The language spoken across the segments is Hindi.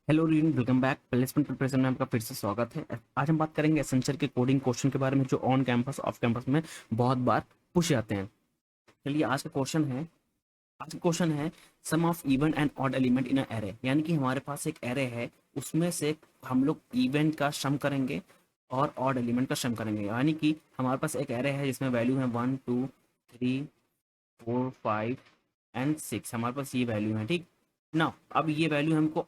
हेलो रीन, वेलकम बैक। प्लेसमेंट प्रिपरेशन में आपका फिर से स्वागत है। आज हम बात करेंगे एसेंशियल के कोडिंग क्वेश्चन के बारे में जो ऑन कैंपस ऑफ कैंपस में बहुत बार पूछे जाते हैं। चलिए आज का क्वेश्चन है sum of even and odd element in a array. यानी कि हमारे पास एक एरे है, उसमें से हम लोग इवेंट का सम करेंगे और ऑड एलिमेंट का सम करेंगे। यानी कि हमारे पास एक एरे है जिसमें वैल्यू है 1 2 3 4 5 एंड 6। हमारे पास ये वैल्यू है, ठीक ना। अब ये वैल्यू हमको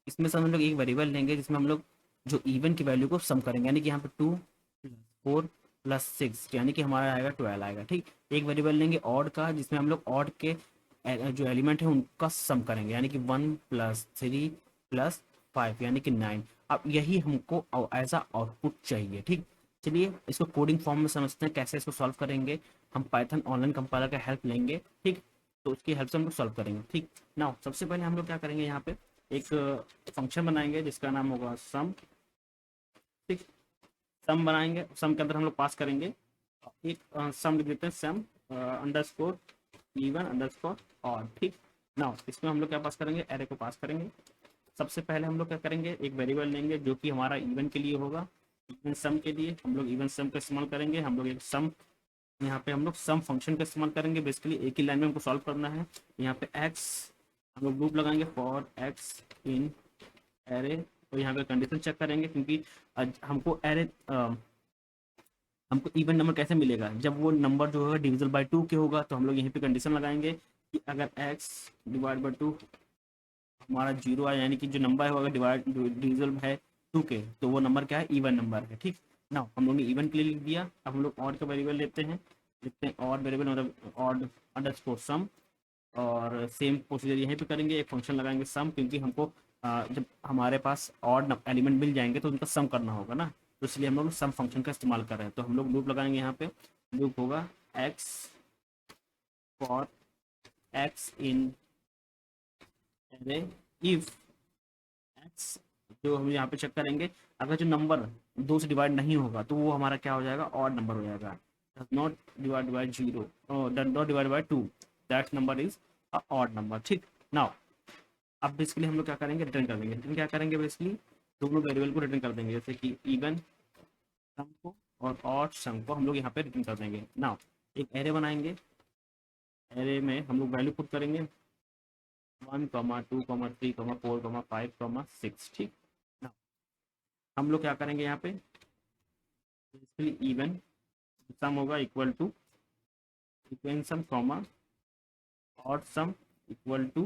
इसमें से हम लोग एक वेरिएबल लेंगे जिसमें हम लोग जो इवन की वैल्यू को सम करेंगे। यानी कि यहाँ पे 2 + 4 + 6 यानी कि हमारा आएगा 12 आएगा, ठीक। एक वेरिएबल लेंगे ऑड का जिसमें हम लोग ऑड के जो एलिमेंट है उनका सम करेंगे। यानी कि 1 + 3 + 5 यानी कि 9। अब यही हमको एज अ आउटपुट चाहिए, ठीक। चलिए इसको कोडिंग फॉर्म में समझते हैं कैसे इसको सॉल्व करेंगे। हम पाइथन ऑनलाइन कंपाइलर का हेल्प लेंगे, ठीक। तो उसकी हेल्प से हम लोग सॉल्व करेंगे, ठीक। नाउ सबसे पहले हम लोग क्या करेंगे, यहाँ पे एक फंक्शन बनाएंगे जिसका नाम होगा सम, ठीक। सम बनाएंगे, सम के अंदर हम लोग पास करेंगे एक सम लिख देते हैं, सम अंडरस्कोर इवन अंडरस्कोर ऑड, ठीक। नाउ इसमें हम लोग क्या पास करेंगे, एरे को पास करेंगे। सबसे पहले हम लोग क्या करेंगे, एक वेरिएबल लेंगे जो कि हमारा इवन के लिए होगा। इवन सम के लिए हम लोग इवन सम का इस्तेमाल करेंगे। हम लोग एक सम, यहाँ पे हम लोग सम फंक्शन का इस्तेमाल करेंगे। बेसिकली एक ही लाइन में हमको सॉल्व करना है। यहाँ पे एक्स हम लोग लूप लगाएंगे फॉर एक्स इन एरे, और यहाँ पे कंडीशन चेक करेंगे क्योंकि हमको एरे हमको इवन नंबर कैसे मिलेगा, जब वो नंबर जो है डिविजल बाय 2 के होगा। तो हम लोग यहीं पे कंडीशन लगाएंगे कि अगर x डिवाइड बाय 2 हमारा जीरो आया, यानी कि जो नंबर है वो अगर डिविजल है 2 के, तो वो नंबर क्या है, इवन नंबर है, ठीक ना। हम लोग ने इवन के लिए लिख दिया। अब हम लोग और का वेरिएबल लेते हैं, लिखते हैं और वेरिएबल मतलब ऑड अंडरस्कोर सम। और सेम प्रोसीजर यहीं पे करेंगे, एक फंक्शन लगाएंगे सम, क्योंकि हमको जब हमारे पास ऑड एलिमेंट मिल जाएंगे तो उनका सम करना होगा ना। तो इसलिए हम लोग सम फंक्शन का इस्तेमाल कर रहे हैं। तो हम लोग लूप लगाएंगे, यहाँ पे लूप होगा x for x in array if x, जो हम यहाँ पे चेक करेंगे, अगर जो नंबर 2 से डिवाइड नहीं होगा तो वो हमारा क्या हो जाएगा, ऑड नंबर हो जाएगा। Not divide by 0, not divide by 2, that number is a odd number, ठीक। नाउ अब बेसिकली हम लोग क्या करेंगे, रिटर्न कर देंगे। रिटर्न क्या करेंगे, बेसिकली दोनों वेरिएबल को रिटर्न कर देंगे, जैसे कि इवन सम को और ऑड सम को हम लोग यहाँ पे रिटर्न कर देंगे। नाउ एक एरे बनाएंगे, एरे में हम लोग वैल्यू पुट करेंगे 1 2 3 4 5 ठीक। Now, हम लोग क्या करेंगे, यहाँ पे बेसिकली इवन सम होगा equal to even sum comma odd sum equal to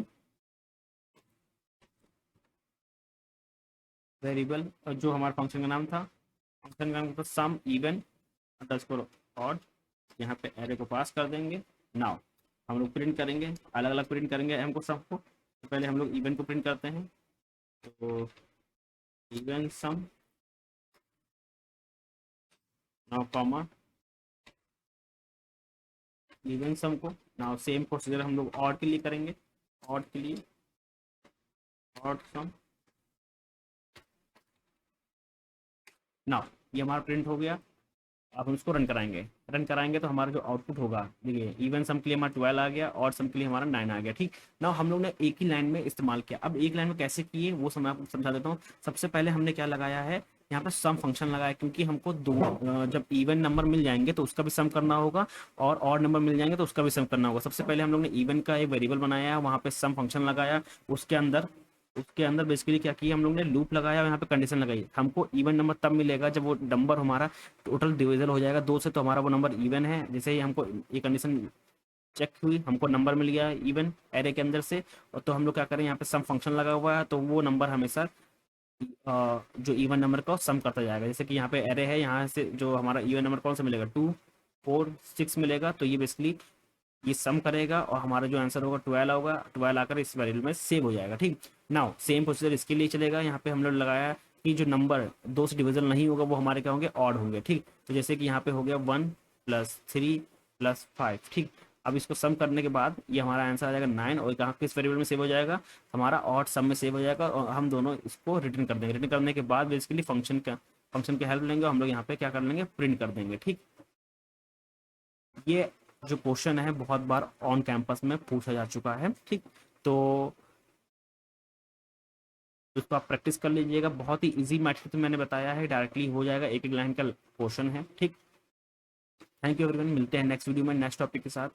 variable जो हमारा फंक्शन का नाम था, फंक्शन का नाम था सम इवन अंडरस्कोर ऑड। यहाँ पे एरे को पास कर देंगे। नाउ हम लोग प्रिंट करेंगे, अलग अलग प्रिंट करेंगे हमको सबको। तो पहले हम लोग इवन को प्रिंट करते हैं, तो even sum now comma even sum को। नाउ सेम प्रोसीजर हम लोग ऑड के लिए करेंगे, ऑड के लिए ऑड सम। नाउ ये हमारा प्रिंट हो गया। अब हम इसको रन कराएंगे, रन कराएंगे तो हमारा जो आउटपुट होगा, देखिए इवन सम के लिए हमारा 12 आ गया और सम के लिए हमारा 9 आ गया, ठीक। ना हम लोग ने एक ही लाइन में इस्तेमाल किया। अब एक लाइन में कैसे किए वो मैं आपको समझा देता हूँ। सबसे पहले हमने क्या लगाया है, यहाँ पे सम फंक्शन लगाया, क्योंकि हमको दो जब इवन नंबर मिल जाएंगे तो उसका भी सम करना होगा, और ऑड नंबर मिल जाएंगे तो उसका भी सम करना होगा। सबसे पहले हम लोग ने इवन का एक वेरिएबल बनाया, वहाँ पे सम फंक्शन लगाया। उसके अंदर उसके अंदर बेसिकली क्या किया, हम लोग ने लूप लगाया और यहाँ पे कंडीशन लगाई। हमको इवन नंबर तब मिलेगा जब वो नंबर हमारा टोटल डिविजन हो जाएगा 2 से, तो हमारा वो नंबर इवन है। जैसे ही हमको ये कंडीशन चेक हुई, हमको नंबर मिल गया इवन एरे के अंदर से। और तो हम लोग क्या करें, यहाँ पे सम फंक्शन लगा हुआ है, तो वो नंबर हमेशा जो इवन नंबर का सम करता जाएगा। जैसे कि यहाँ पे एरे है, यहाँ से जो हमारा इवन नंबर कौन सा मिलेगा, 2 4 6 मिलेगा। तो ये बेसिकली ये सम करेगा और हमारा जो आंसर होगा 12 होगा। 12 आकर इस वेरिएबल में सेव हो जाएगा, ठीक। नाउ सेम प्रोसीजर इसके लिए चलेगा। यहाँ पे हम लोग लगाया कि जो नंबर 2 से डिविजन नहीं होगा वो हमारे क्या होंगे, ऑड होंगे, ठीक। तो जैसे कि यहाँ पे हो गया 1 + 3 + 5, ठीक। अब इसको सम करने के बाद ये हमारा आंसर आ जाएगा 9, और कहाँ किस वेरिएबल में सेव हो जाएगा, हमारा ऑड सम में सेव हो जाएगा। और हम दोनों इसको रिटर्न कर देंगे। रिटर्न करने के बाद बेसिकली फंक्शन की हेल्प लेंगे, हम लोग यहाँ पे क्या कर लेंगे, प्रिंट कर देंगे, ठीक। ये जो क्वेश्चन है बहुत बार ऑन कैंपस में पूछा जा चुका है, ठीक। तो तो इसको आप प्रैक्टिस कर लीजिएगा। बहुत ही इजी मैथड मैंने बताया है, डायरेक्टली हो जाएगा, एक एक लाइन का पोर्शन है। ठीक, थैंक यू एवरीवन, मिलते हैं नेक्स्ट वीडियो में नेक्स्ट टॉपिक के साथ।